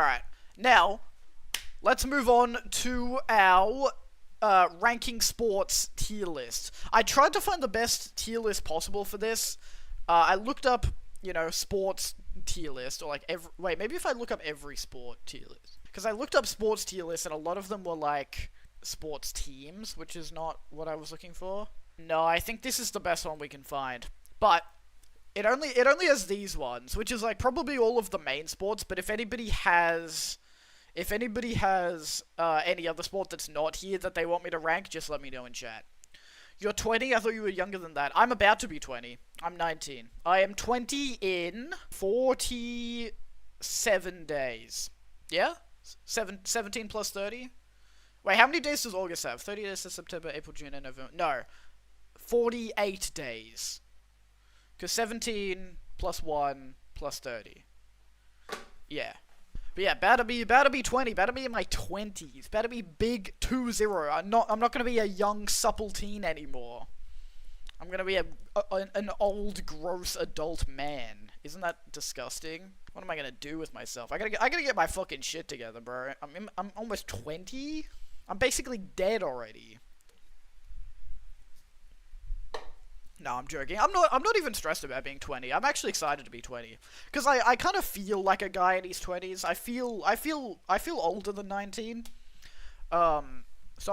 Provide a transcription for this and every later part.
Alright, now, let's move on to our ranking sports tier list. I tried to find the best tier list possible for this. I looked up, sports tier list, or like wait, maybe if I look up every sport tier list. Because I looked up sports tier lists, and a lot of them were like sports teams, which is not what I was looking for. No, I think this is the best one we can find. But it only has these ones, which is like probably all of the main sports, but if anybody has any other sport that's not here that they want me to rank, just let me know in chat. You're 20? I thought you were younger than that. I'm about to be 20. I'm 19. I am 20 in 47 days. Yeah? 17 plus 30? Wait, how many days does August have? 30 days to September, April, June, and November. No. 48 days. Because 17 plus 1 plus 30. Yeah. But yeah, about to be 20, about to be in my 20s, about to be big 2-0. I'm not gonna be a young supple teen anymore. I'm gonna be an old gross adult man. Isn't that disgusting? What am I gonna do with myself? I gotta get my fucking shit together, bro. I'm almost 20. I'm basically dead already. No, I'm joking. I'm not even stressed about being 20. I'm actually excited to be 20. Because I kind of feel like a guy in his 20s. I feel older than 19. So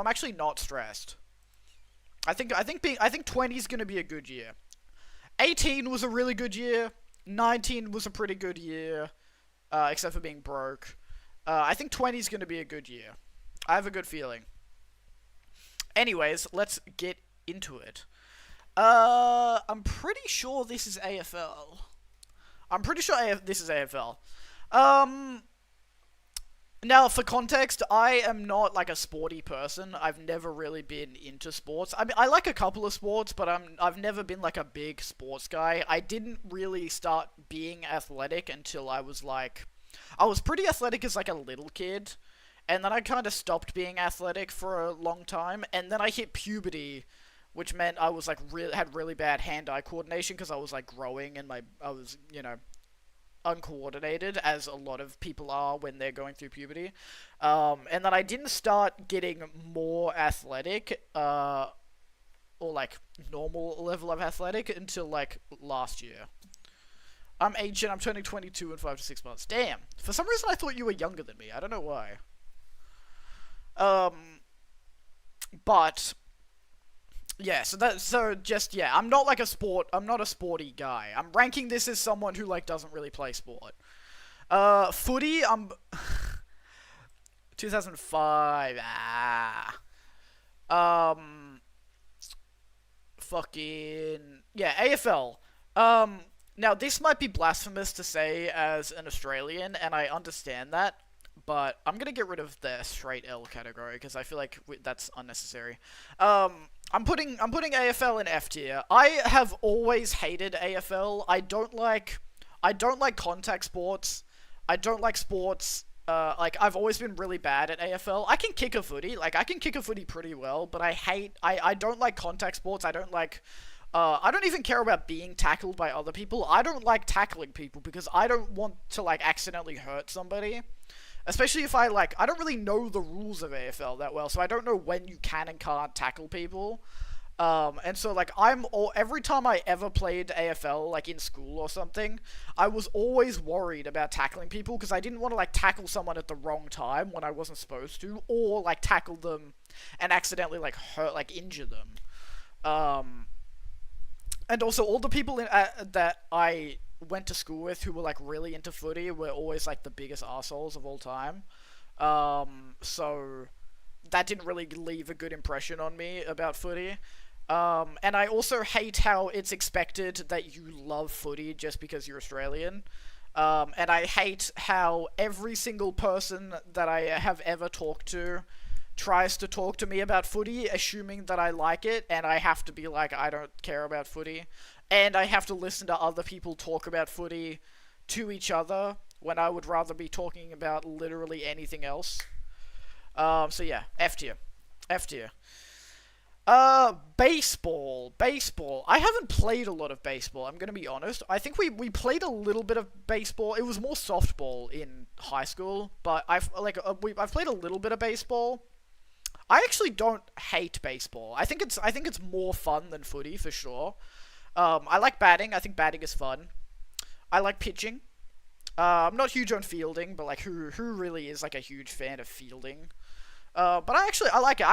I'm actually not stressed. I think 20 is gonna be a good year. 18 was a really good year. 19 was a pretty good year. Except for being broke. I think 20 is gonna be a good year. I have a good feeling. Anyways, let's get into it. I'm pretty sure this is AFL. This is AFL. Now, for context, I am not, like, a sporty person. I've never really been into sports. I mean, I like a couple of sports, but I've never been, like, a big sports guy. I didn't really start being athletic until I was pretty athletic as, like, a little kid. And then I kind of stopped being athletic for a long time. And then I hit puberty, which meant I was, like, had really bad hand-eye coordination because I was, like, growing and I was, uncoordinated, as a lot of people are when they're going through puberty. And then I didn't start getting more athletic, or, like, normal level of athletic until, like, last year. I'm ancient, I'm turning 22 in 5 to 6 months. Damn! For some reason I thought you were younger than me, I don't know why. But yeah, I'm not like I'm not a sporty guy. I'm ranking this as someone who, like, doesn't really play sport. Footy, 2005, fucking, yeah, AFL. Now this might be blasphemous to say as an Australian, and I understand that, but I'm gonna get rid of the straight L category, because I feel like that's unnecessary. I'm putting AFL in F tier. I have always hated AFL. I don't like contact sports. I don't like sports. Like, I've always been really bad at AFL. I can kick a footy. Like, I can kick a footy pretty well, but I don't like contact sports. I don't even care about being tackled by other people. I don't like tackling people because I don't want to, like, accidentally hurt somebody. Especially if I don't really know the rules of AFL that well, so I don't know when you can and can't tackle people. And so, like, every time I ever played AFL, like, in school or something, I was always worried about tackling people, because I didn't want to, like, tackle someone at the wrong time when I wasn't supposed to, or, like, tackle them and accidentally, like, injure them. And also, all the people that I went to school with who were, like, really into footy were always, like, the biggest assholes of all time. So that didn't really leave a good impression on me about footy. And I also hate how it's expected that you love footy just because you're Australian. And I hate how every single person that I have ever talked to tries to talk to me about footy, assuming that I like it, and I have to be like, I don't care about footy. And I have to listen to other people talk about footy to each other, when I would rather be talking about literally anything else. So yeah, F tier. F tier. Baseball. Baseball. I haven't played a lot of baseball, I'm gonna be honest. I think we played a little bit of baseball. It was more softball in high school, but I've played a little bit of baseball. I actually don't hate baseball. I think it's more fun than footy for sure. I like batting. I think batting is fun. I like pitching. I'm not huge on fielding, but like who really is like a huge fan of fielding? But I like it.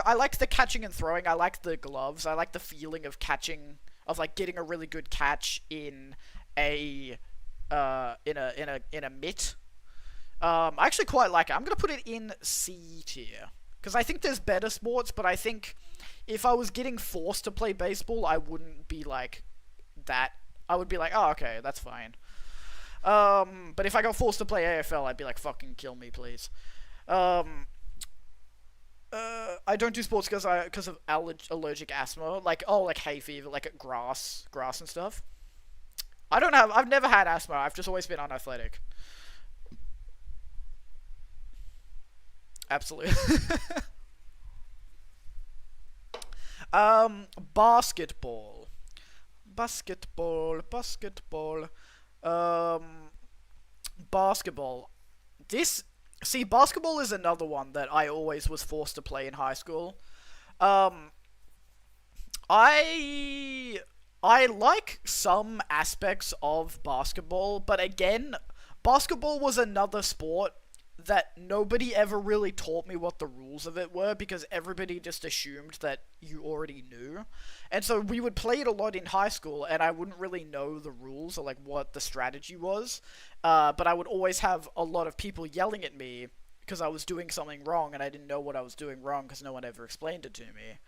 I like the catching and throwing. I like the gloves. I like the feeling of catching, of like getting a really good catch in a in a mitt. I actually quite like it. I'm gonna put it in C tier because I think there's better sports, but I think if I was getting forced to play baseball, I wouldn't be like that. I would be like, oh, okay, that's fine. But if I got forced to play AFL, I'd be like, fucking kill me, please. Um, I don't do sports because of allergic asthma, like like hay fever, like grass and stuff. I've never had asthma. I've just always been unathletic. Absolutely. Basketball. Basketball. Um, basketball. This See, basketball is another one that I always was forced to play in high school. Um, I I like some aspects of basketball, but again, basketball was another sport that nobody ever really taught me what the rules of it were because everybody just assumed that you already knew. And so we would play it a lot in high school and I wouldn't really know the rules or like what the strategy was. But I would always have a lot of people yelling at me because I was doing something wrong and I didn't know what I was doing wrong because no one ever explained it to me.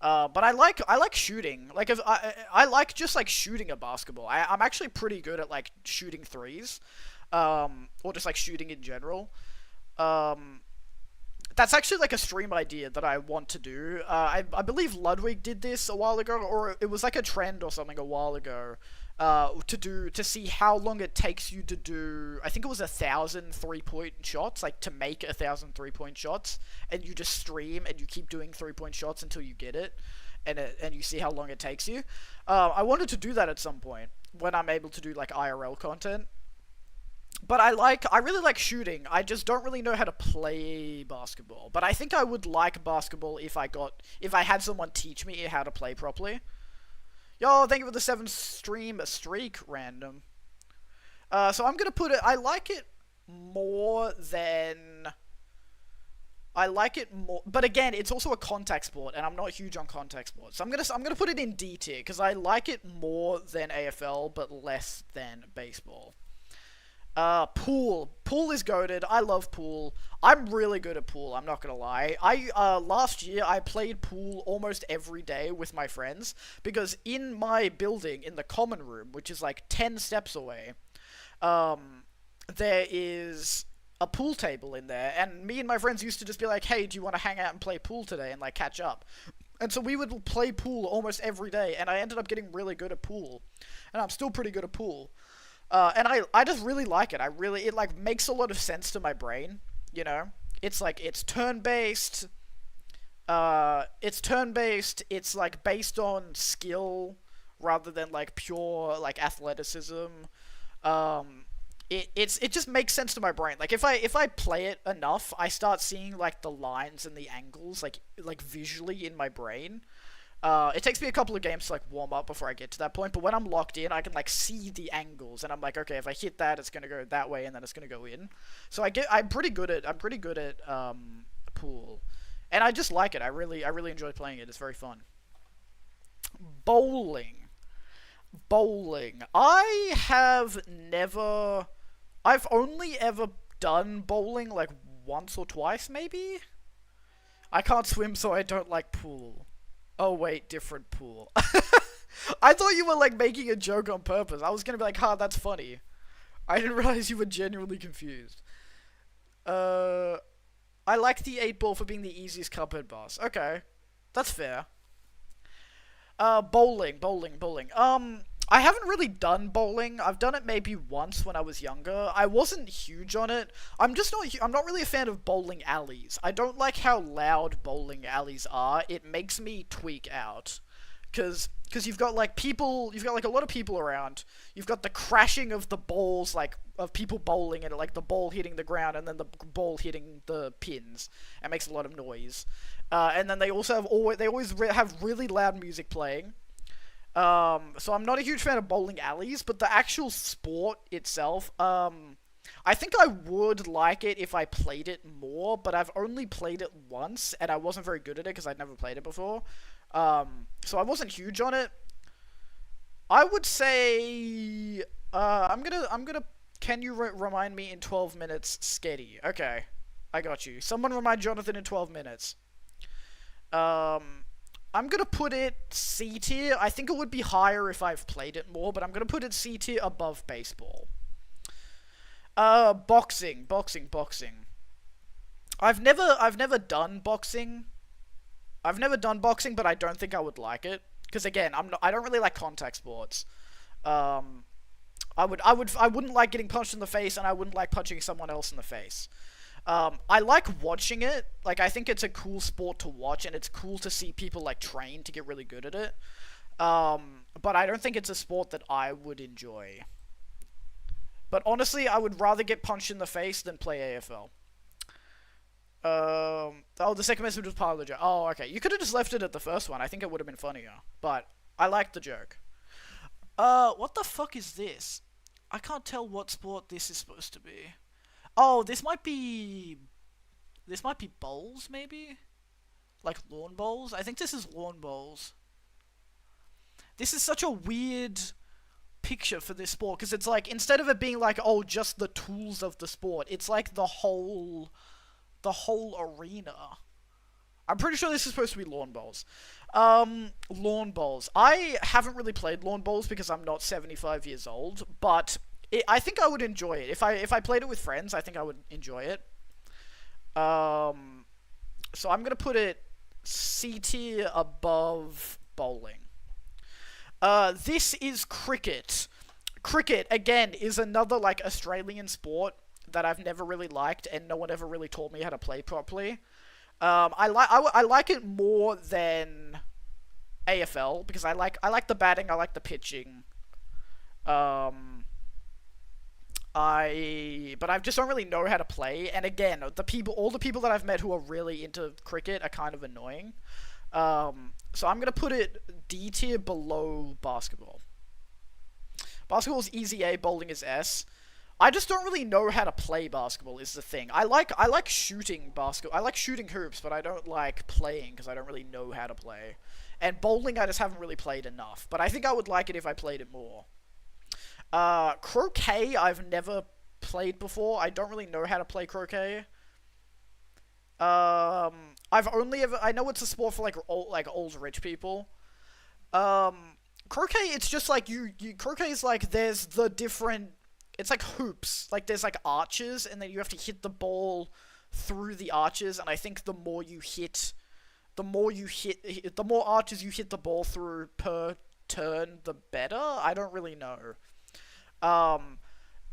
But I like shooting. Like if I like just like shooting a basketball. I'm actually pretty good at like shooting threes, or just like shooting in general. Um, that's actually like a stream idea that I want to do. I believe Ludwig did this a while ago, or it was like a trend or something a while ago. To see how long it takes you to do. I think it was 1,000 3-point shots, like to make 1,000 3-point shots, and you just stream and you keep doing 3-point shots until you get it, and you see how long it takes you. I wanted to do that at some point when I'm able to do like IRL content. But I really like shooting. I just don't really know how to play basketball. But I think I would like basketball if I had someone teach me how to play properly. Yo, thank you for the 7 stream streak, random. So I'm gonna put it. More than I like it more, but again, it's also a contact sport, and I'm not huge on contact sports. So I'm gonna put it in D tier because I like it more than AFL, but less than baseball. Pool. Pool is goated. I love pool. I'm really good at pool, I'm not gonna lie. Last year, I played pool almost every day with my friends, because in my building, in the common room, which is like 10 steps away, um, there is a pool table in there, and me and my friends used to just be like, hey, do you want to hang out and play pool today, and like catch up? And so we would play pool almost every day, and I ended up getting really good at pool. And I'm still pretty good at pool. And I just really like it. It like makes a lot of sense to my brain, you know? It's like, it's like based on skill rather than like pure like athleticism. It just makes sense to my brain. Like if I play it enough, I start seeing like the lines and the angles like visually in my brain. It takes me a couple of games to like warm up before I get to that point, but when I'm locked in, I can like see the angles, and I'm like, okay, if I hit that, it's gonna go that way, and then it's gonna go in. So I'm pretty good at pool, and I just like it. I really enjoy playing it. It's very fun. Bowling, bowling. I've only ever done bowling like once or twice, maybe. I can't swim, so I don't like pool. Oh wait, different pool. I thought you were like making a joke on purpose. I was gonna be like, that's funny. I didn't realize you were genuinely confused. Uh, I like the 8 ball for being the easiest cuphead boss. Okay, that's fair. Bowling. I haven't really done bowling. I've done it maybe once when I was younger. I wasn't huge on it. I'm not really a fan of bowling alleys. I don't like how loud bowling alleys are. It makes me tweak out. Cause you've got like a lot of people around. You've got the crashing of the balls, like of people bowling, and like the ball hitting the ground, and then the ball hitting the pins. It makes a lot of noise. And then they also have really loud music playing. So I'm not a huge fan of bowling alleys, but the actual sport itself, I think I would like it if I played it more, but I've only played it once, and I wasn't very good at it because I'd never played it before. So I wasn't huge on it. I would say, can you remind me in 12 minutes, Sketty? Okay, I got you. Someone remind Jonathan in 12 minutes. I'm gonna put it C tier. I think it would be higher if I've played it more, but I'm gonna put it C tier above baseball. Boxing. I've never done boxing. I've never done boxing, but I don't think I would like it. Because again, I don't really like contact sports. I wouldn't like getting punched in the face, and I wouldn't like punching someone else in the face. I like watching it. Like, I think it's a cool sport to watch, and it's cool to see people, like, train to get really good at it. But I don't think it's a sport that I would enjoy. But honestly, I would rather get punched in the face than play AFL. Oh, the second message was part of the joke. Oh, okay. You could have just left it at the first one. I think it would have been funnier. But I liked the joke. What the fuck is this? I can't tell what sport this is supposed to be. Oh, this might be bowls, maybe? Like lawn bowls? I think this is lawn bowls. This is such a weird picture for this sport, because it's like, instead of it being like, oh, just the tools of the sport, it's like the whole arena. I'm pretty sure this is supposed to be lawn bowls. Lawn bowls. I haven't really played lawn bowls because I'm not 75 years old, but I think I would enjoy it. If I played it with friends, I think I would enjoy it. So I'm gonna put it C tier above bowling. This is cricket. Cricket, again, is another, like, Australian sport that I've never really liked, and no one ever really taught me how to play properly. I like it more than AFL, because I like the batting, I like the pitching. But I just don't really know how to play, and again, all the people that I've met who are really into cricket are kind of annoying. So I'm gonna put it D tier below basketball. Basketball is easy A, bowling is S. I just don't really know how to play basketball is the thing. I like shooting basketball. I like shooting hoops, but I don't like playing because I don't really know how to play. And bowling, I just haven't really played enough. But I think I would like it if I played it more. Croquet, I've never played before. I don't really know how to play croquet. I know it's a sport for old rich people. Croquet, it's just like croquet is like, there's the different, it's like hoops. Like, there's like arches, and then you have to hit the ball through the arches, and I think the more arches you hit the ball through per turn, the better. I don't really know.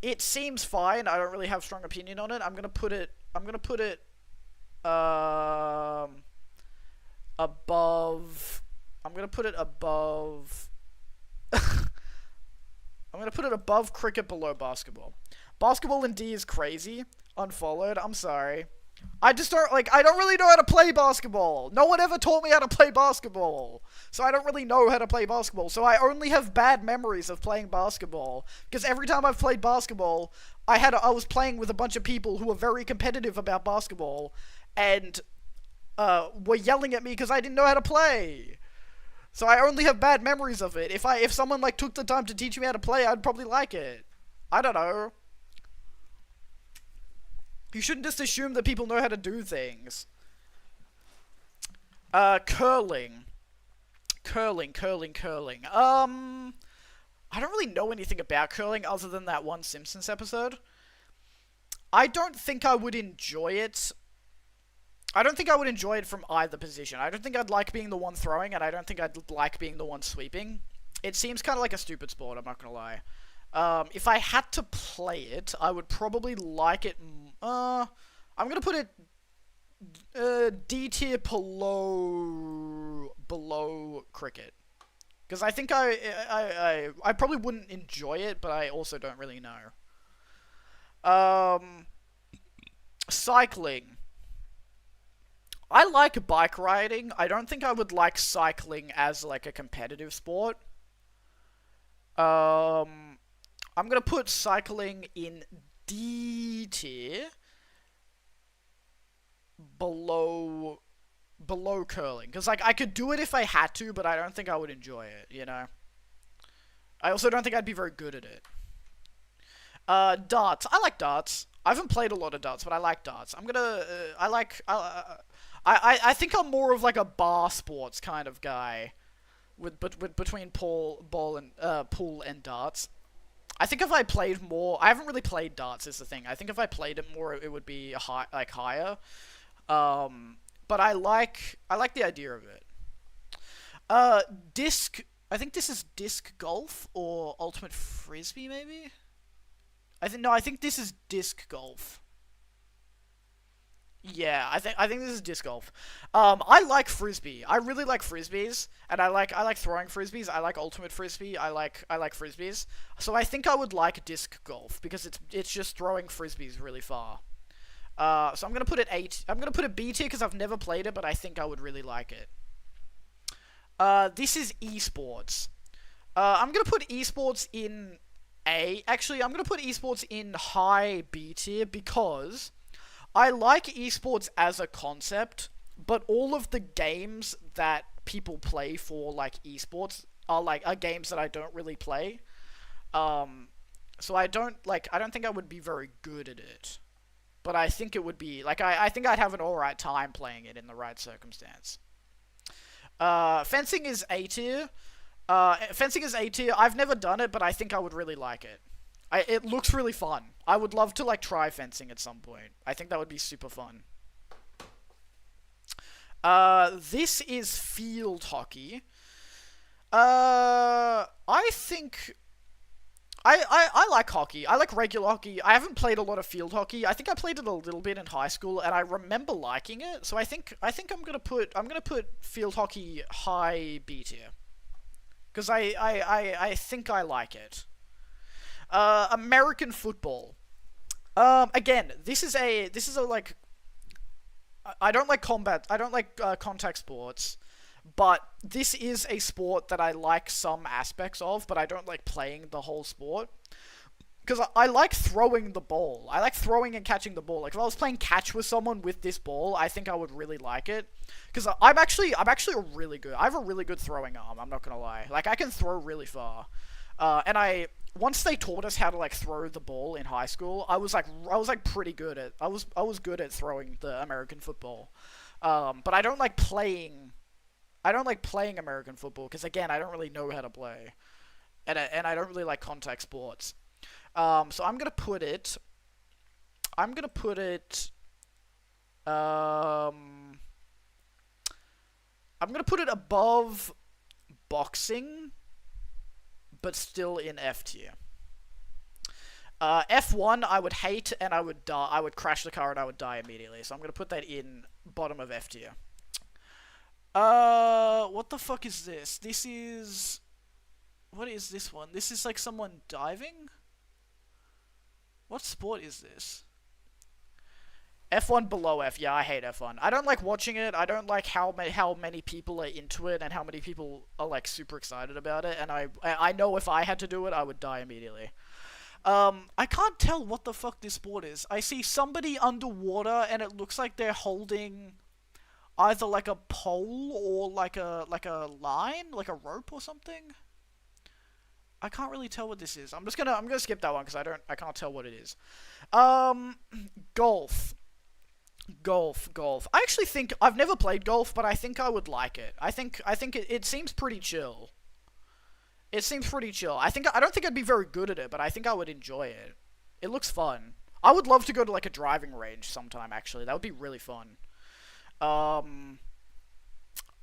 It seems fine. I don't really have a strong opinion on it. I'm gonna put it above. I'm gonna put it above cricket, below basketball. Basketball in D is crazy. Unfollowed. I'm sorry. I don't really know how to play basketball. No one ever taught me how to play basketball. So I don't really know how to play basketball. So I only have bad memories of playing basketball. Because every time I've played basketball, I was playing with a bunch of people who were very competitive about basketball. And were yelling at me because I didn't know how to play. So I only have bad memories of it. If someone like took the time to teach me how to play, I'd probably like it. I don't know. You shouldn't just assume that people know how to do things. Curling. Curling. I don't really know anything about curling other than that one Simpsons episode. I don't think I would enjoy it. I don't think I would enjoy it from either position. I don't think I'd like being the one throwing, and I don't think I'd like being the one sweeping. It seems kind of like a stupid sport, I'm not gonna lie. If I had to play it, I would probably like it. I'm gonna put it D tier below cricket, because I think I probably wouldn't enjoy it, but I also don't really know. Cycling. I like bike riding. I don't think I would like cycling as like a competitive sport. Um, I'm gonna put cycling in D tier below curling, because like I could do it if I had to, but I don't think I would enjoy it. You know. I also don't think I'd be very good at it. Darts. I like darts. I haven't played a lot of darts, but I like darts. I'm gonna. I like. I think I'm more of like a bar sports kind of guy, with between pool and darts. I think if I played more, I haven't really played darts. Is the thing. I think if I played it more, it would be higher. But I like the idea of it. Disc. I think this is disc golf or ultimate frisbee, maybe. I think this is disc golf. Yeah, I think this is disc golf. I like frisbee. I really like frisbees, and I like throwing frisbees. I like ultimate frisbee. I like frisbees. So I think I would like disc golf because it's just throwing frisbees really far. So I'm gonna put it eight. I'm gonna put it B tier because I've never played it, but I think I would really like it. This is esports. I'm gonna put esports in A. Actually, I'm gonna put esports in high B tier because I like esports as a concept, but all of the games that people play for like esports are games that I don't really play. So I don't think I would be very good at it. But I think it would be like I think I'd have an alright time playing it in the right circumstance. Fencing is A tier. Fencing is A tier. I've never done it, but I think I would really like it. It looks really fun. I would love to like try fencing at some point. I think that would be super fun. This is field hockey. I think I like hockey. I like regular hockey. I haven't played a lot of field hockey. I think I played it a little bit in high school, and I remember liking it. So I think I'm gonna put field hockey high B tier because I think I like it. American football. Again, this is a like I don't like combat. I don't like contact sports. But this is a sport that I like some aspects of, but I don't like playing the whole sport. Because I like throwing the ball. I like throwing and catching the ball. Like, if I was playing catch with someone with this ball, I think I would really like it. Because I'm actually I have a really good throwing arm, I'm not gonna lie. Like, I can throw really far. Once they taught us how to, like, throw the ball in high school, I was pretty good at, I was good at throwing the American football. But I don't like playing American football because again I don't really know how to play, and I don't really like contact sports. So I'm gonna put it. I'm gonna put it. I'm gonna put it above boxing, but still in F tier. F1 I would hate and I would die. I would crash the car and I would die immediately. So I'm gonna put that in bottom of F tier. What the fuck is this? What is this one? This is like someone diving? What sport is this? F1 below F. Yeah, I hate F1. I don't like watching it. I don't like how many people are into it and how many people are like super excited about it. And I know if I had to do it, I would die immediately. I can't tell what the fuck this sport is. I see somebody underwater and it looks like they're holding either like a pole or like a line, like a rope or something. I can't really tell what this is. I'm gonna skip that one because I can't tell what it is. Golf. Golf. I actually think I've never played golf, but I think I would like it. I think it seems pretty chill. It seems pretty chill. I don't think I'd be very good at it, but I think I would enjoy it. It looks fun. I would love to go to like a driving range sometime. Actually, that would be really fun. Um,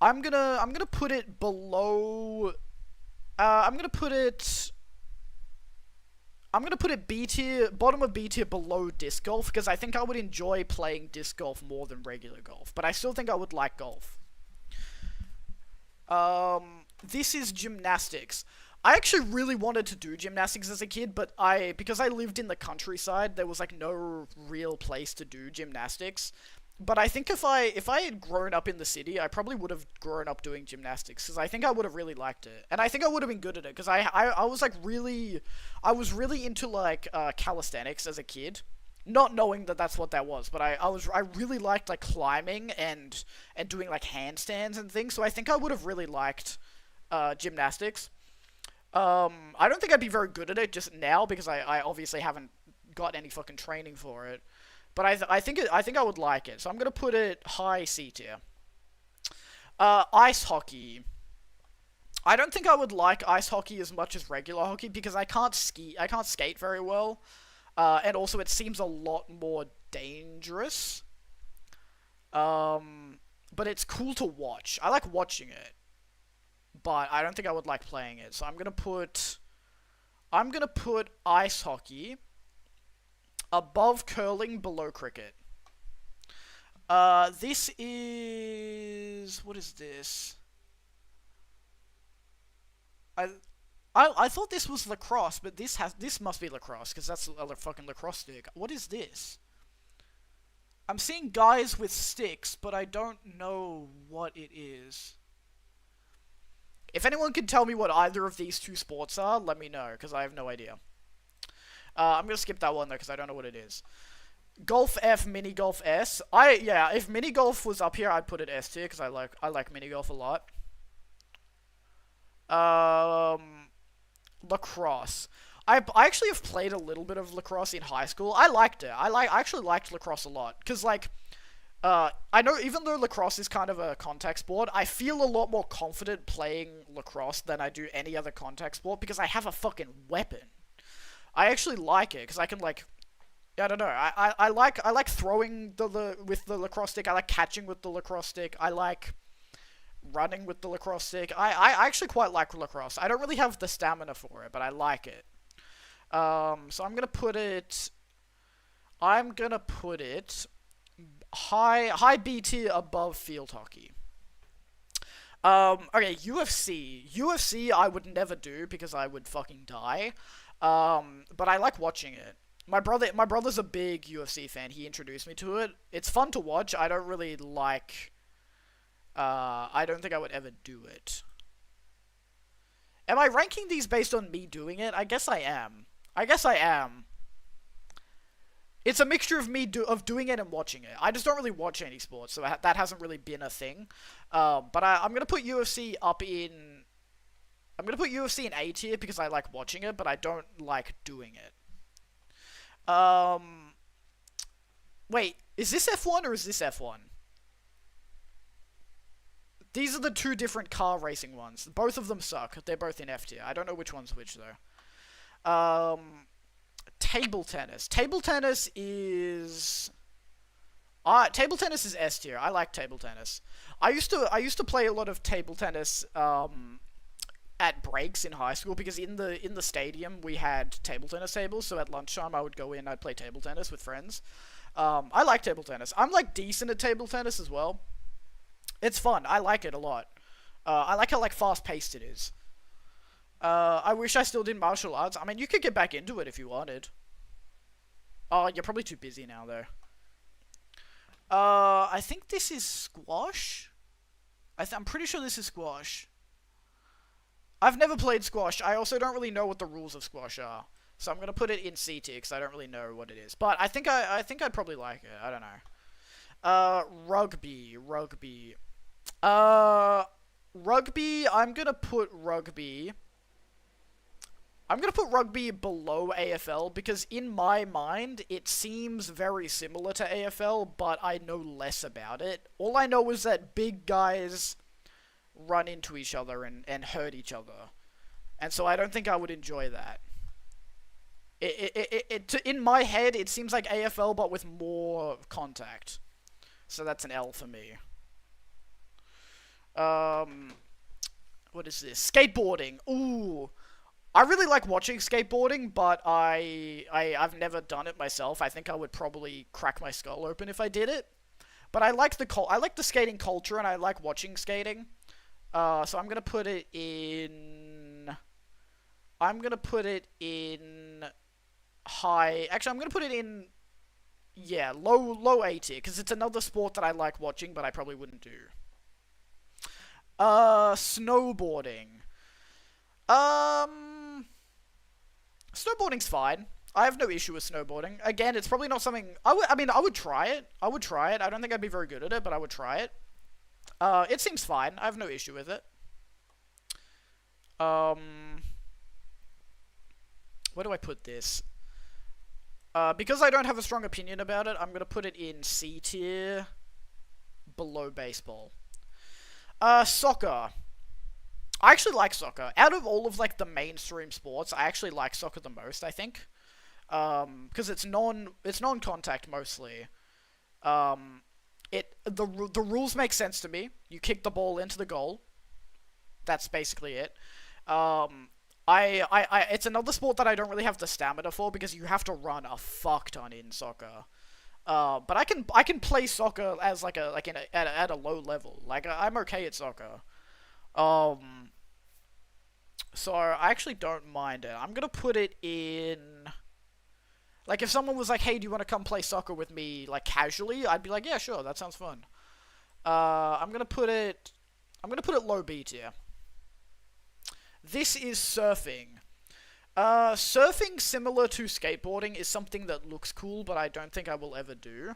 I'm gonna put it below I'm gonna put it. I'm gonna put it B tier, bottom of B tier, below disc golf, because I think I would enjoy playing disc golf more than regular golf, but I still think I would like golf. This is gymnastics. I actually really wanted to do gymnastics as a kid, but because I lived in the countryside, there was like no real place to do gymnastics. But I think if I had grown up in the city, I probably would have grown up doing gymnastics, because I think I would have really liked it, and I think I would have been good at it, because I was like I was really into like calisthenics as a kid, not knowing that that's what that was, but I really liked like climbing and doing like handstands and things, so I think I would have really liked gymnastics. I don't think I'd be very good at it just now, because I obviously haven't got any fucking training for it. But I think I would like it, so I'm gonna put it high C tier. Ice hockey. I don't think I would like ice hockey as much as regular hockey, because I can't skate very well, and also it seems a lot more dangerous. But it's cool to watch. I like watching it, but I don't think I would like playing it. So I'm gonna put ice hockey above curling, below cricket. This is... What is this? I thought this was lacrosse, but this must be lacrosse, because that's a fucking lacrosse stick. What is this? I'm seeing guys with sticks, but I don't know what it is. If anyone can tell me what either of these two sports are, let me know, because I have no idea. I'm gonna skip that one though, because I don't know what it is. Golf F, mini golf S. If mini golf was up here, I'd put it S tier, because I like mini golf a lot. Lacrosse. I actually have played a little bit of lacrosse in high school. I liked it. I actually liked lacrosse a lot, because like, I know even though lacrosse is kind of a contact sport, I feel a lot more confident playing lacrosse than I do any other contact sport, because I have a fucking weapon. I actually like it, because I can, like, I don't know, I like throwing with the lacrosse stick, I like catching with the lacrosse stick, I like running with the lacrosse stick. I actually quite like lacrosse. I don't really have the stamina for it, but I like it. So I'm gonna put it high B tier, above field hockey. Okay, UFC I would never do, because I would fucking die. But I like watching it. My brother's a big UFC fan. He introduced me to it. It's fun to watch. I don't really like... I don't think I would ever do it. Am I ranking these based on me doing it? I guess I am. It's a mixture of me doing it and watching it. I just don't really watch any sports, so that hasn't really been a thing. But I'm gonna put UFC in A tier, because I like watching it, but I don't like doing it. Wait, is this F1 or is this F1? These are the two different car racing ones. Both of them suck. They're both in F tier. I don't know which one's which, though. Table tennis. Table tennis is S tier. I like table tennis. I used to play a lot of table tennis at breaks in high school, because in the stadium we had table tennis tables, so at lunchtime I would go in, I'd play table tennis with friends. I like table tennis. I'm like decent at table tennis as well. It's fun. I like it a lot. I like how like fast paced it is. I wish I still did martial arts. I mean, you could get back into it if you wanted. Oh, you're probably too busy now though. I think this is squash. I'm pretty sure this is squash. I've never played squash. I also don't really know what the rules of squash are, so I'm gonna put it in C tier, because I don't really know what it is. But I think I'd probably like it. I don't know. Rugby. Rugby. I'm gonna put rugby below AFL, because in my mind it seems very similar to AFL, but I know less about it. All I know is that big guys run into each other and hurt each other, and so I don't think I would enjoy that. In my head, it seems like AFL, but with more contact, so that's an L for me. What is this? Skateboarding. Ooh. I really like watching skateboarding, but I've never done it myself. I think I would probably crack my skull open if I did it. But I like the skating culture, and I like watching skating. So I'm gonna put it in. I'm gonna put it in high. Actually, I'm gonna put it in. Yeah, low A tier, because it's another sport that I like watching, but I probably wouldn't do. Snowboarding. Snowboarding's fine. I have no issue with snowboarding. Again, it's probably not something I mean, I would try it. I would try it. I don't think I'd be very good at it, but I would try it. It seems fine. I have no issue with it. Where do I put this? Because I don't have a strong opinion about it, I'm gonna put it in C tier, below baseball. Soccer. I actually like soccer. Out of all of, like, the mainstream sports, I actually like soccer the most, I think. Because it's non-contact mostly. The rules make sense to me. You kick the ball into the goal. That's basically it. It's another sport that I don't really have the stamina for, because you have to run a fuck ton in soccer. But I can play soccer as at a low level. Like, I'm okay at soccer. So I actually don't mind it. I'm gonna put it in. Like, if someone was like, "Hey, do you want to come play soccer with me, like, casually?" I'd be like, "Yeah, sure, that sounds fun." I'm gonna put it low B tier. This is surfing. Surfing, similar to skateboarding, is something that looks cool, but I don't think I will ever do.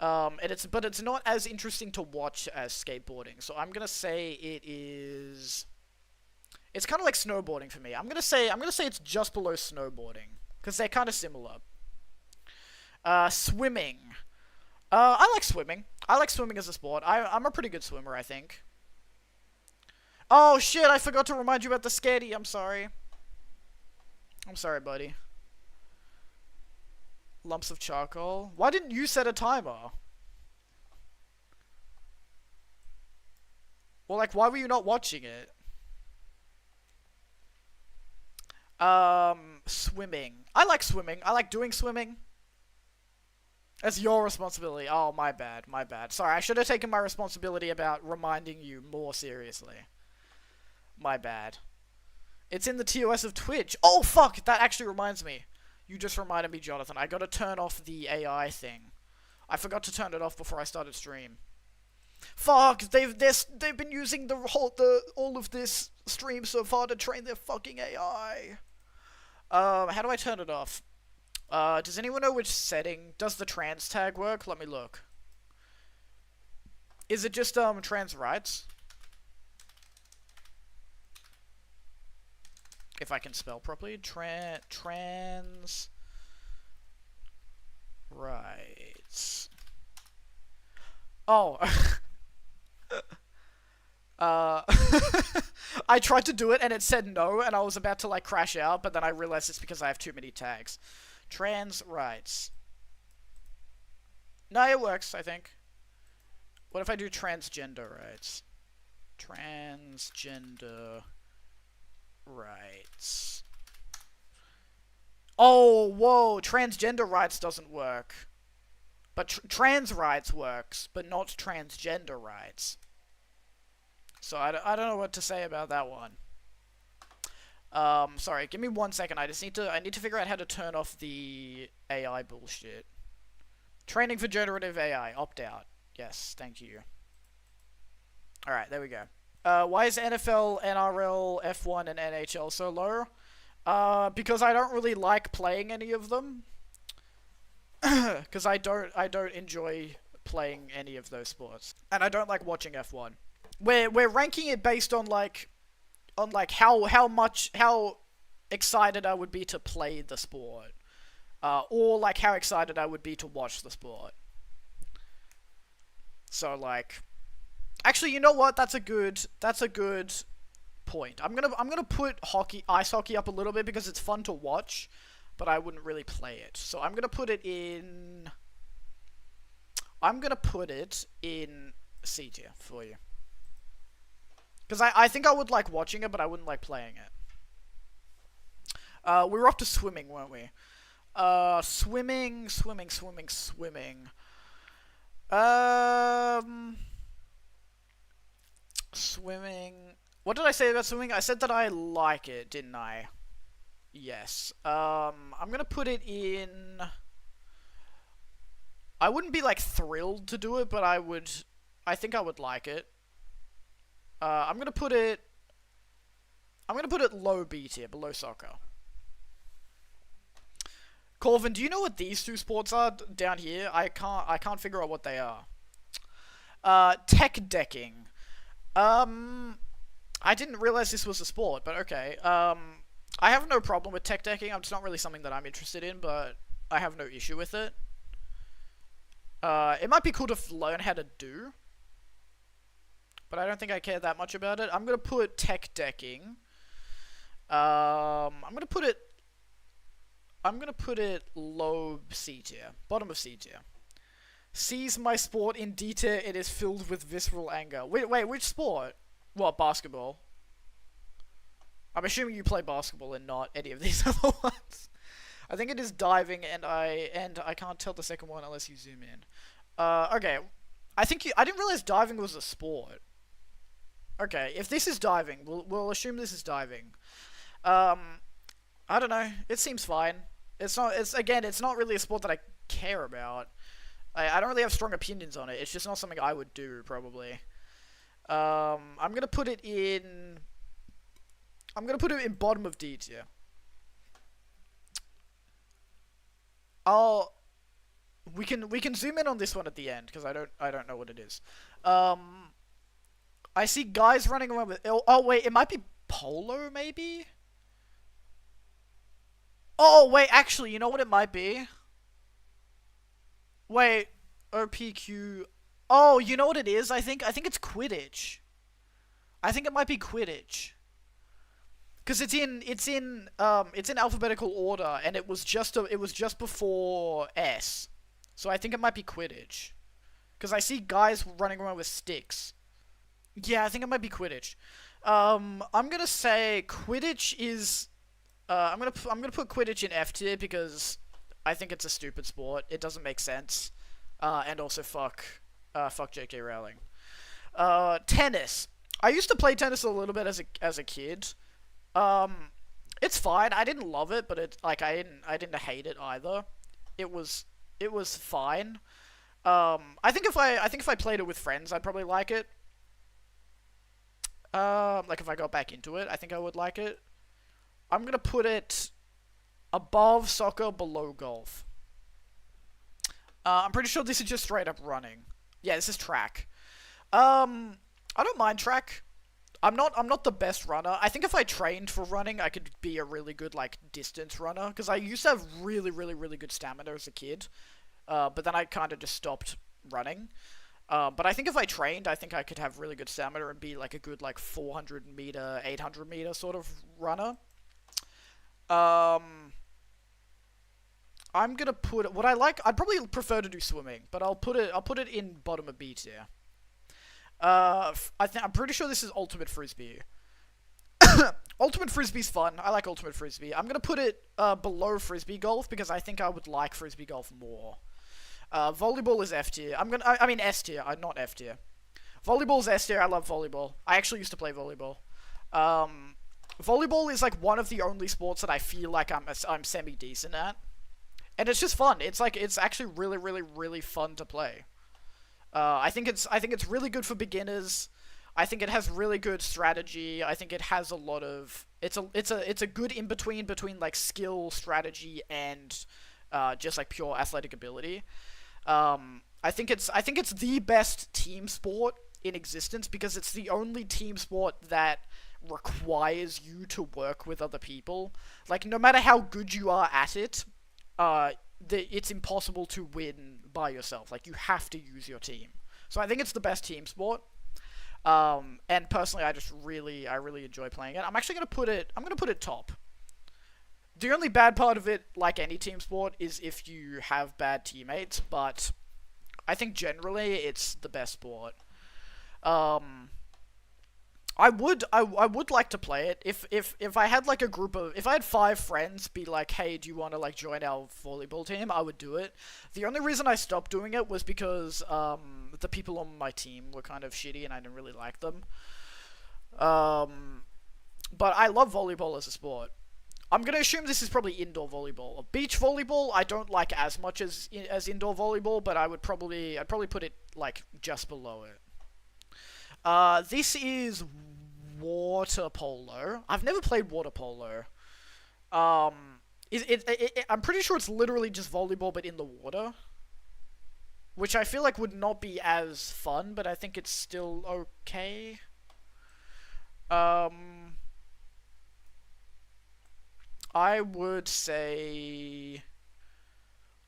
But it's not as interesting to watch as skateboarding. So I'm gonna say it is. It's kind of like snowboarding for me. I'm gonna say it's just below snowboarding, because they're kind of similar. Swimming. I like swimming. I like swimming as a sport. I'm a pretty good swimmer, I think. Oh shit! I forgot to remind you about the skatey. I'm sorry. I'm sorry, buddy. Lumps of charcoal. Why didn't you set a timer? Well, like, why were you not watching it? Swimming. I like swimming. I like doing swimming. That's your responsibility. Oh, my bad. My bad. Sorry, I should have taken my responsibility about reminding you more seriously. My bad. It's in the TOS of Twitch. Oh, fuck! That actually reminds me. You just reminded me, Jonathan. I gotta turn off the AI thing. I forgot to turn it off before I started stream. Fuck! They've been using all of this stream so far to train their fucking AI. How do I turn it off? Does anyone know which setting? Does the trans tag work? Let me look. Is it just, trans rights? If I can spell properly. Trans rights. Oh. I tried to do it and it said no, and I was about to, like, crash out, but then I realized it's because I have too many tags. Trans rights. No, it works, I think. What if I do transgender rights? Transgender rights. Oh, whoa, transgender rights doesn't work. But trans rights works, but not transgender rights. So I don't know what to say about that one. Sorry, give me 1 second. I need to figure out how to turn off the AI bullshit. Training for generative AI, opt out. Yes, thank you. Alright, there we go. Why is NFL, NRL, F1, and NHL so low? Because I don't really like playing any of them. Because I don't enjoy playing any of those sports. And I don't like watching F1. We're ranking it based on how excited I would be to play the sport. Or like how excited I would be to watch the sport. So, like, actually, you know what? That's a good point. I'm gonna put ice hockey up a little bit because it's fun to watch, but I wouldn't really play it. So I'm gonna put it in C tier for you. Because I think I would like watching it, but I wouldn't like playing it. We were off to swimming, weren't we? Swimming. Swimming. What did I say about swimming? I said that I like it, didn't I? Yes. I'm gonna put it in. I wouldn't be like thrilled to do it, but I would. I think I would like it. I'm gonna put it. I'm gonna put it low B tier, below soccer. Corvin, do you know what these two sports are down here? I can't figure out what they are. Tech decking. I didn't realize this was a sport, but okay. I have no problem with tech decking. It's not really something that I'm interested in, but I have no issue with it. It might be cool to learn how to do, but I don't think I care that much about it. I'm gonna put tech decking. I'm gonna put it low C tier, bottom of C tier. Sees my sport in D tier. It is filled with visceral anger. Wait, which sport? What, basketball? I'm assuming you play basketball and not any of these other ones. I think it is diving, and I can't tell the second one unless you zoom in. Okay. I didn't realize diving was a sport. Okay, if this is diving, we'll assume this is diving. I don't know. It seems fine. It's not really a sport that I care about. I don't really have strong opinions on it. It's just not something I would do, probably. I'm gonna put it in bottom of D tier. We can zoom in on this one at the end because I don't know what it is. I see guys running around with. Oh wait, it might be polo maybe. Oh wait, actually, you know what it might be? Wait, OPQ. Oh, you know what it is? I think it's Quidditch. I think it might be Quidditch. Cause it's in alphabetical order, and it was just before S, so I think it might be Quidditch. Cause I see guys running around with sticks. Yeah, I think it might be Quidditch. I'm gonna say Quidditch is. I'm gonna put Quidditch in F tier because I think it's a stupid sport. It doesn't make sense, and also fuck J.K. Rowling. Tennis. I used to play tennis a little bit as a kid. It's fine. I didn't love it, but I didn't hate it either. It was fine. I think if I played it with friends, I'd probably like it. Like if I got back into it, I think I would like it. I'm gonna put it above soccer, below golf. I'm pretty sure this is just straight up running. Yeah, this is track. I don't mind track. I'm not the best runner. I think if I trained for running, I could be a really good like distance runner because I used to have really good stamina as a kid. But then I kind of just stopped running. But I think if I trained, I think I could have really good stamina and be like a good like 400 meter, 800 meter sort of runner. I'm gonna put what I like. I'd probably prefer to do swimming, but I'll put it in bottom of B tier. I'm pretty sure this is Ultimate Frisbee. Ultimate Frisbee's fun. I like Ultimate Frisbee. I'm gonna put it below Frisbee Golf because I think I would like Frisbee Golf more. Volleyball is F tier. I mean S tier. Not F tier. Volleyball's S tier. I love volleyball. I actually used to play volleyball. Volleyball is like one of the only sports that I feel like I'm semi decent at, and it's just fun. It's actually really fun to play. I think it's really good for beginners. I think it has really good strategy. I think it has a lot of it's a good in between like skill, strategy, and just like pure athletic ability. I think it's the best team sport in existence because it's the only team sport that requires you to work with other people. Like no matter how good you are at it, it's impossible to win by yourself. Like you have to use your team. So I think it's the best team sport. And personally, I really enjoy playing it. I'm gonna put it top. The only bad part of it, like any team sport, is if you have bad teammates. But I think generally it's the best sport. I would like to play it if I had like a group of if I had 5 friends be like, hey, do you want to like join our volleyball team? I would do it. The only reason I stopped doing it was because the people on my team were kind of shitty and I didn't really like them. But I love volleyball as a sport. I'm gonna assume this is probably indoor volleyball. Beach volleyball I don't like as much as indoor volleyball, but I'd probably put it like just below it. This is water polo. I've never played water polo. Um, I'm pretty sure it's literally just volleyball but in the water, which I feel like would not be as fun, but I think it's still okay. Um, I would say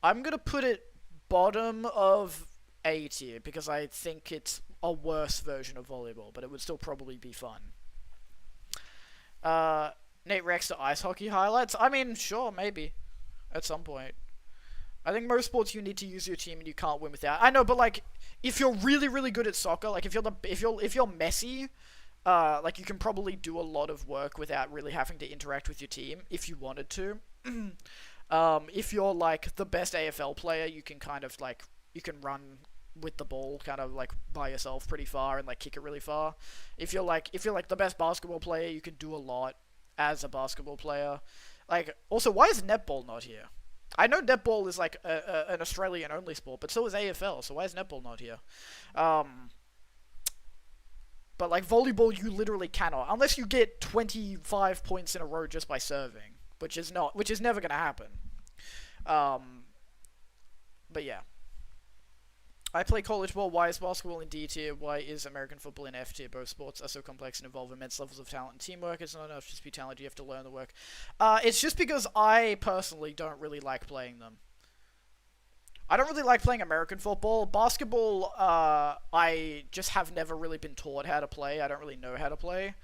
I'm gonna put it bottom of A tier because I think it's a worse version of volleyball, but it would still probably be fun. Nate Rex to ice hockey highlights. I mean, sure, maybe at some point. I think most sports you need to use your team and you can't win without. I know, but like if you're really really good at soccer, like if you're Messi, like you can probably do a lot of work without really having to interact with your team if you wanted to. If you're like the best AFL player, you can kind of like you can run with the ball kind of like by yourself pretty far and like kick it really far. If you're like the best basketball player, you can do a lot as a basketball player. Like also, why is netball not here? I know netball is like an Australian only sport, but so is AFL. So why is netball not here? But like volleyball, you literally cannot unless you get 25 points in a row just by serving, which is never gonna happen. But yeah. I play college ball. Why is basketball in D tier? Why is American football in F tier? Both sports are so complex and involve immense levels of talent and teamwork. It's not enough to just be talented. You have to learn the work. It's just because I personally don't really like playing them. I don't really like playing American football. Basketball, I just have never really been taught how to play. I don't really know how to play.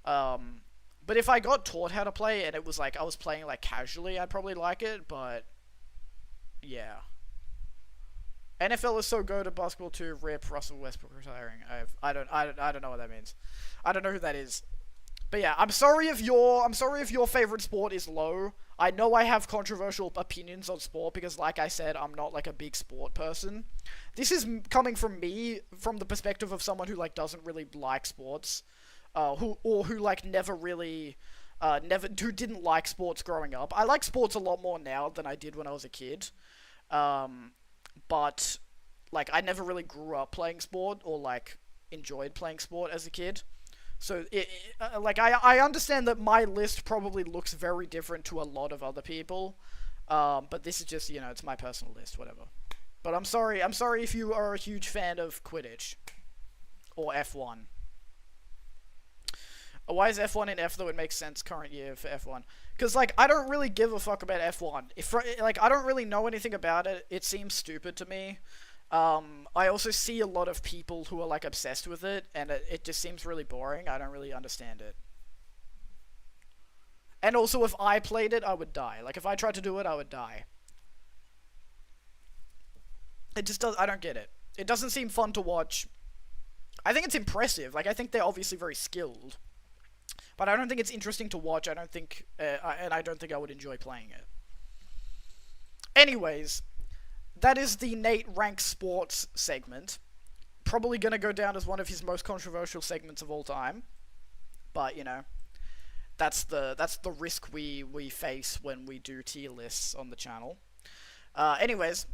But if I got taught how to play and it was like I was playing like casually, I'd probably like it. But yeah. NFL is so good at basketball too. Rip Russell Westbrook retiring. I don't know what that means. I don't know who that is. But yeah, I'm sorry if your favorite sport is low. I know I have controversial opinions on sport because, like I said, I'm not like a big sport person. This is coming from me from the perspective of someone who like doesn't really like sports, who like never really. Who didn't like sports growing up. I like sports a lot more now than I did when I was a kid. But like I never really grew up playing sport or like enjoyed playing sport as a kid. So like I understand that my list probably looks very different to a lot of other people. But this is just, it's my personal list, whatever. But I'm sorry if you are a huge fan of Quidditch or F1. Why is F1 in F though? It makes sense current year for F1. Because, like, I don't really give a fuck about F1. Like, I don't really know anything about it. It seems stupid to me. I also see a lot of people who are, like, obsessed with it, and it just seems really boring. I don't really understand it. And also, if I played it, I would die. Like, if I tried to do it, I would die. It just does. I don't get it. It doesn't seem fun to watch. I think it's impressive. Like, I think they're obviously very skilled. But I don't think it's interesting to watch. I don't think, and I don't think I would enjoy playing it. Anyways, that is the Nate Ranks Sports segment. Probably gonna go down as one of his most controversial segments of all time. But that's the risk we face when we do tier lists on the channel. Anyways,